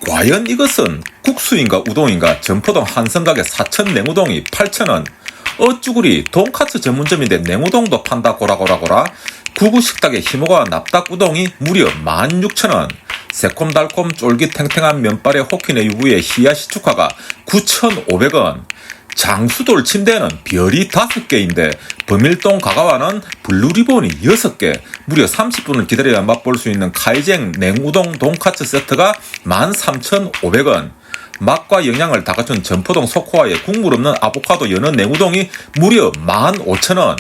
과연 이것은 국수인가 우동인가? 점포동 한성가게 사천 냉우동이 8,000원. 어쭈구리 돈카츠 전문점인데 냉우동도 판다 고라고라고라. 구구식탁의 희모가 납작 우동이 무려 16,000원. 새콤달콤 쫄깃탱탱한 면발의 호키네 유부의 히야시축화가 9,500원. 장수돌 침대는 별이 5개인데 범일동 가가와는 블루리본이 6개, 무려 30분을 기다려야 맛볼 수 있는 카이쟁 냉우동 돈카츠 세트가 13,500원. 맛과 영양을 다 갖춘 점포동 소코아의 국물 없는 아보카도 연어 냉우동이 무려 15,000원.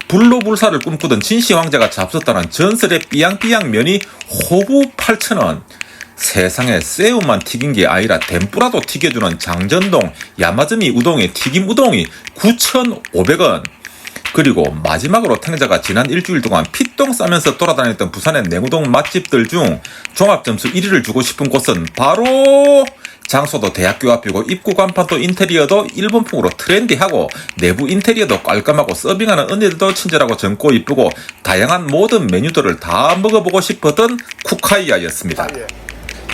불로불사를 꿈꾸던 진시황제가 잡섰다는 전설의 삐양삐양 면이 호부 8,000원. 세상에 새우만 튀긴 게 아니라 덴뿌라도 튀겨주는 장전동 야마즈미 우동의 튀김 우동이 9,500원. 그리고 마지막으로 탱자가 지난 일주일 동안 피똥 싸면서 돌아다녔던 부산의 냉우동 맛집들 중 종합점수 1위를 주고 싶은 곳은 바로 장소도 대학교 앞이고 입구 간판도 인테리어도 일본풍으로 트렌디하고 내부 인테리어도 깔끔하고 서빙하는 언니들도 친절하고 젊고 이쁘고 다양한 모든 메뉴들을 다 먹어보고 싶었던 쿠카이야였습니다.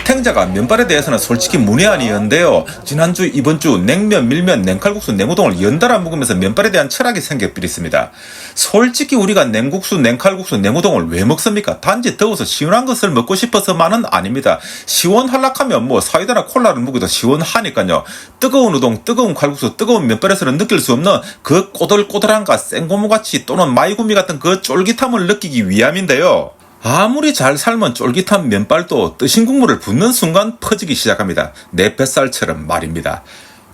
탱자가 면발에 대해서는 솔직히 문외한이었는데요. 지난주 이번주 냉면, 밀면, 냉칼국수, 냉우동을 연달아 먹으면서 면발에 대한 철학이 생겨버렸습니다. 솔직히 우리가 냉국수, 냉칼국수, 냉우동을 왜 먹습니까? 단지 더워서 시원한 것을 먹고 싶어서만은 아닙니다. 시원하려면 뭐 사이다나 콜라를 먹어도 시원하니까요. 뜨거운 우동, 뜨거운 칼국수, 뜨거운 면발에서는 느낄 수 없는 그 꼬들꼬들함과 생고무같이 또는 마이구미 같은 그 쫄깃함을 느끼기 위함인데요. 아무리 잘 삶은 쫄깃한 면발도 뜨신 국물을 붓는 순간 퍼지기 시작합니다. 내 뱃살처럼 말입니다.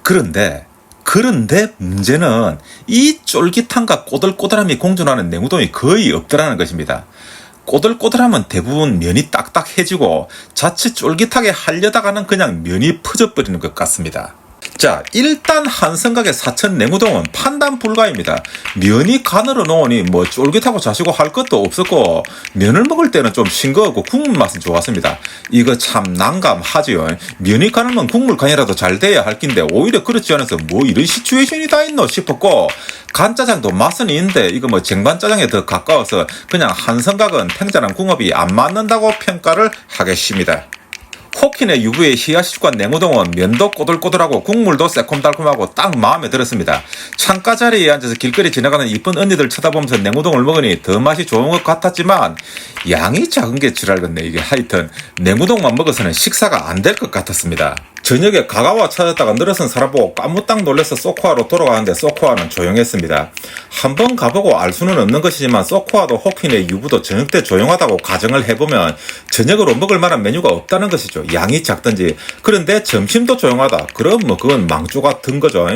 그런데 문제는 이 쫄깃함과 꼬들꼬들함이 공존하는 냉우동이 거의 없더라는 것입니다. 꼬들꼬들함은 대부분 면이 딱딱해지고 자칫 쫄깃하게 하려다가는 그냥 면이 퍼져버리는 것 같습니다. 자, 일단 한성가게 사천 냉우동은 판단 불가입니다. 면이 가늘어 놓으니 뭐 쫄깃하고 자시고 할 것도 없었고 면을 먹을 때는 좀 싱거웠고 국물 맛은 좋았습니다. 이거 참 난감하지요. 면이 가늘면 국물 간이라도 잘 돼야 할 낀데 오히려 그렇지 않아서 뭐 이런 시츄에이션이 다 있노 싶었고 간짜장도 맛은 있는데 이거 뭐 쟁반짜장에 더 가까워서 그냥 한성각은 탱자랑 궁합이 안 맞는다고 평가를 하겠습니다. 호키네 유부의 히야시추과 냉우동은 면도 꼬들꼬들하고 국물도 새콤달콤하고 딱 마음에 들었습니다. 창가 자리에 앉아서 길거리 지나가는 이쁜 언니들 쳐다보면서 냉우동을 먹으니 더 맛이 좋은 것 같았지만 양이 작은 게 지랄겠네. 이게 하여튼 냉우동만 먹어서는 식사가 안 될 것 같았습니다. 저녁에 가가와 찾았다가 늘어선 사람 보고 까무딱 놀라서 소코아로 돌아가는데 소코아는 조용했습니다. 한번 가보고 알 수는 없는 것이지만 소코아도 호키네 유부도 저녁 때 조용하다고 가정을 해보면 저녁으로 먹을 만한 메뉴가 없다는 것이죠. 양이 작든지. 그런데 점심도 조용하다. 그럼 뭐 그건 망조가 든 거죠.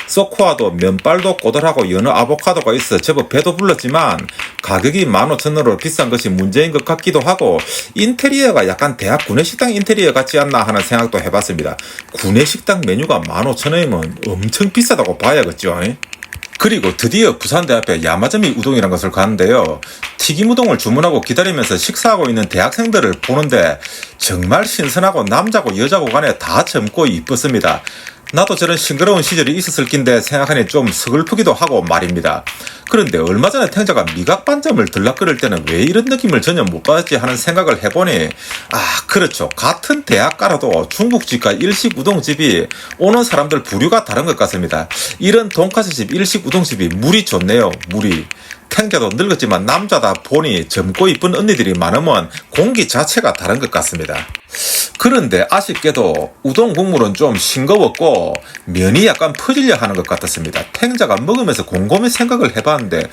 소코아도 면발도 꼬들하고 연어 아보카도가 있어 제법 배도 불렀지만 가격이 15,000원으로 비싼 것이 문제인 것 같기도 하고 인테리어가 약간 대학 구내식당 인테리어 같지 않나 하는 생각도 해봤습니다. 구내식당 메뉴가 15,000원이면 엄청 비싸다고 봐야겠죠. 그리고 드디어 부산대 앞에 야마자미 우동이라는 것을 가는데요. 튀김우동을 주문하고 기다리면서 식사하고 있는 대학생들을 보는데 정말 신선하고 남자고 여자고 간에 다 젊고 이뻤습니다. 나도 저런 싱그러운 시절이 있었을 낀데 생각하니 좀 서글프기도 하고 말입니다. 그런데 얼마 전에 탱자가 미각반점을 들락거릴 때는 왜 이런 느낌을 전혀 못 받았지 하는 생각을 해보니 그렇죠. 같은 대학가라도 중국집과 일식 우동집이 오는 사람들 부류가 다른 것 같습니다. 이런 돈가스집 일식 우동집이 물이 좋네요. 물이. 탱자도 늙었지만 남자다 보니 젊고 이쁜 언니들이 많으면 공기 자체가 다른 것 같습니다. 그런데 아쉽게도 우동 국물은 좀 싱거웠고 면이 약간 퍼지려 하는 것 같았습니다. 탱자가 먹으면서 곰곰이 생각을 해봤는데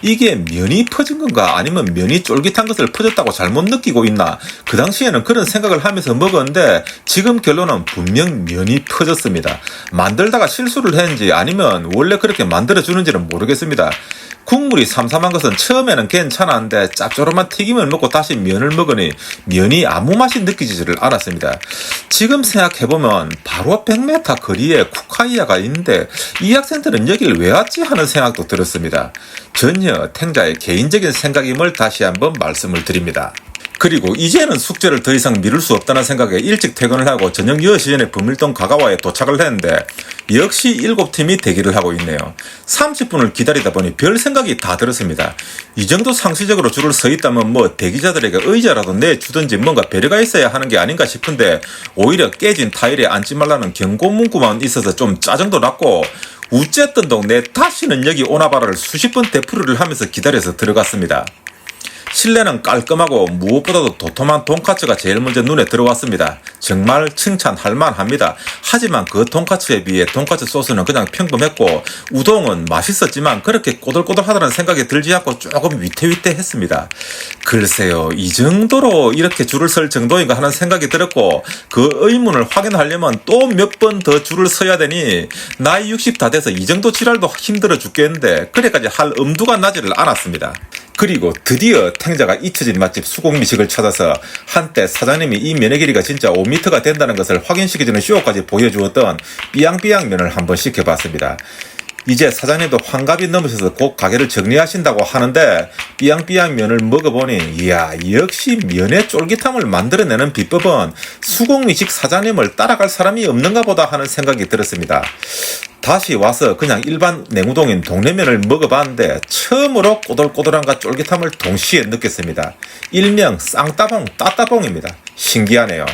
이게 면이 퍼진 건가 아니면 면이 쫄깃한 것을 퍼졌다고 잘못 느끼고 있나. 그 당시에는 그런 생각을 하면서 먹었는데 지금 결론은 분명 면이 퍼졌습니다. 만들다가 실수를 했는지 아니면 원래 그렇게 만들어주는지는 모르겠습니다. 국물이 삼삼한 것은 처음에는 괜찮았는데 짭조름한 튀김을 먹고 다시 면을 먹으니 면이 아무 맛이 느껴지지를 않았습니다. 지금 생각해보면 바로 100m 거리에 쿠카이야가 있는데 이 학생들은 여길 왜 왔지 하는 생각도 들었습니다. 전혀 탱자의 개인적인 생각임을 다시 한번 말씀을 드립니다. 그리고 이제는 숙제를 더 이상 미룰 수 없다는 생각에 일찍 퇴근을 하고 저녁 10시 전에 범일동 가가와에 도착을 했는데 역시 7팀이 대기를 하고 있네요. 30분을 기다리다 보니 별 생각이 다 들었습니다. 이 정도 상시적으로 줄을 서 있다면 뭐 대기자들에게 의자라도 내주든지 뭔가 배려가 있어야 하는 게 아닌가 싶은데 오히려 깨진 타일에 앉지 말라는 경고 문구만 있어서 좀 짜증도 났고 우쨌든 동네 다시는 여기 오나봐라를 수십 번 되풀이를 하면서 기다려서 들어갔습니다. 실내는 깔끔하고 무엇보다도 도톰한 돈까스가 제일 먼저 눈에 들어왔습니다. 정말 칭찬할 만합니다. 하지만 그 돈까스에 비해 돈까스 소스는 그냥 평범했고 우동은 맛있었지만 그렇게 꼬들꼬들하다는 생각이 들지 않고 조금 위태위태했습니다. 글쎄요, 이 정도로 이렇게 줄을 설 정도인가 하는 생각이 들었고 그 의문을 확인하려면 또 몇 번 더 줄을 서야 되니 나이 60 다 돼서 이 정도 지랄도 힘들어 죽겠는데 그래까지 할 엄두가 나지를 않았습니다. 그리고 드디어 탱자가 잊혀진 맛집 수공미식을 찾아서 한때 사장님이 이 면의 길이가 진짜 5m가 된다는 것을 확인시켜주는 쇼까지 보여주었던 삐양삐양 면을 한번 시켜봤습니다. 이제 사장님도 환갑이 넘으셔서 곧 가게를 정리하신다고 하는데 삐양삐양 면을 먹어보니 이야, 역시 면의 쫄깃함을 만들어내는 비법은 수공미식 사장님을 따라갈 사람이 없는가 보다 하는 생각이 들었습니다. 다시 와서 그냥 일반 냉우동인 동네면을 먹어봤는데 처음으로 꼬들꼬들함과 쫄깃함을 동시에 느꼈습니다. 일명 쌍따봉 따따봉입니다. 신기하네요.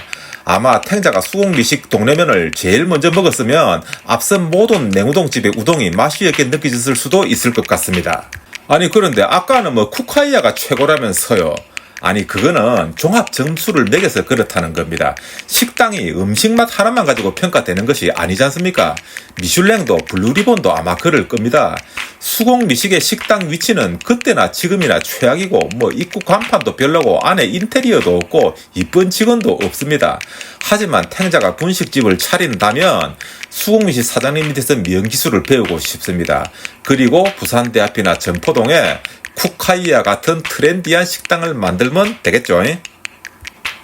아마 탱자가 수공미식 동네면을 제일 먼저 먹었으면 앞선 모든 냉우동집의 우동이 맛이 없게 느껴졌을 수도 있을 것 같습니다. 아니 그런데 아까는 뭐 쿠카이야가 최고라면서요. 아니 그거는 종합 점수를 매겨서 그렇다는 겁니다. 식당이 음식맛 하나만 가지고 평가되는 것이 아니지 않습니까? 미슐랭도 블루리본도 아마 그럴 겁니다. 수공미식의 식당 위치는 그때나 지금이나 최악이고 뭐 입구 간판도 별로고 안에 인테리어도 없고 이쁜 직원도 없습니다. 하지만 탱자가 분식집을 차린다면 수공미식 사장님 밑에서 면기술을 배우고 싶습니다. 그리고 부산대 앞이나 점포동에 쿠카이야 같은 트렌디한 식당을 만들면 되겠죠.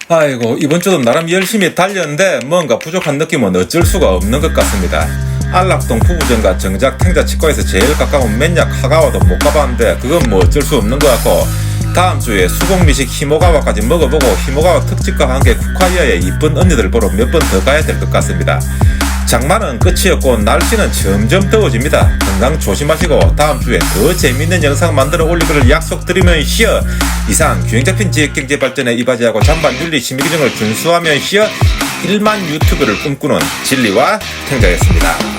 아이고, 이번 주도 나름 열심히 달렸는데 뭔가 부족한 느낌은 어쩔 수가 없는 것 같습니다. 안락동 부부전과 정작 탱자 치과에서 제일 가까운 맨약 하가와도 못 가봤는데 그건 뭐 어쩔 수 없는 것 같고 다음 주에 수공미식 히모가와까지 먹어보고 히모가와 특집과 함께 쿠카이야의 이쁜 언니들 보러 몇 번 더 가야 될 것 같습니다. 장마는 끝이었고 날씨는 점점 더워집니다. 건강 조심하시고 다음 주에 더 재밌는 영상 만들어 올리기를 약속드리면서 이상 균형 잡힌 지역경제 발전에 이바지하고 잔반 윤리 심의규정을 준수하면서 1만 유튜브를 꿈꾸는 진리와 탱자였습니다.